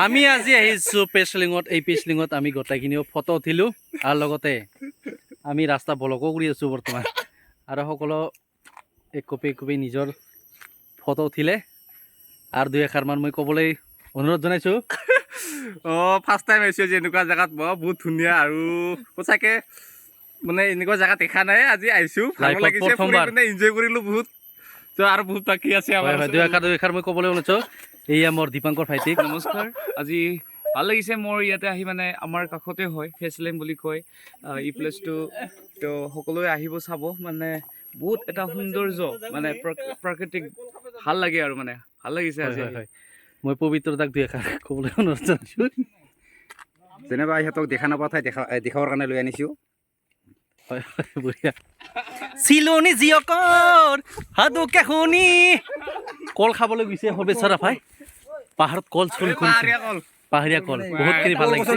আমি আজি আহিছোঁ পেচলিঙত। এই পেচলিঙত আমি গোটেইখিনিও ফটো উঠিলোঁ আৰু লগতে আমি ৰাস্তা ব্লকো কৰি আছোঁ বৰ্তমান। আৰু সকলো একপি নিজৰ ফটো উঠিলে আৰু দুই এষাৰমান মই ক'বলৈ অনুৰোধ জনাইছোঁ। ফাৰ্ষ্ট টাইম আহিছোঁ যে এনেকুৱা জেগাত বহুত ধুনীয়া আৰু সঁচাকৈ মানে এনেকুৱা জেগা দেখা নাই। আজি আহিছোঁ, ভাল লাইফত লাগিছে, ফুৰি প্ৰথমবাৰ। পিনে এনজয় কৰিলোঁ বহুত। তো আৰু বহুত বাকী আছে আমাৰ। হয় দুই এষাৰ মই ক'বলৈ ওলাইছোঁ। এয়া মোৰ দীপাংকৰ ভাইটিক নমস্কাৰ। আজি ভাল লাগিছে মোৰ ইয়াতে আহি, মানে আমাৰ কাষতে হয় ফেচলেম বুলি কয় এই প্লেচটো। তো সকলোৱে আহিব চাব, মানে বহুত এটা সৌন্দৰ্য, মানে প্ৰাকৃতিক ভাল লাগে আৰু মানে ভাল লাগিছে আজি। হয় মই পবিত্ৰতাক দুই এষাৰ ক'বলৈ অনুৰোধ জনাইছোঁ। যেনিবা ইহঁতক দেখা নাপাওঁ ঠাই দেখাবৰ কাৰণে লৈ আনিছোঁ। হয় বঢ়িয়া। চিলনি জীয়কৰ সাধুকে শুনি কল খাবলৈ গৈছে সৰ্বেশ্বৰ আফাই। পাহাৰত কল চল পাহাৰীয়া কল। পাহাৰীয়া কল বহুতখিনি ভাল লাগিছে।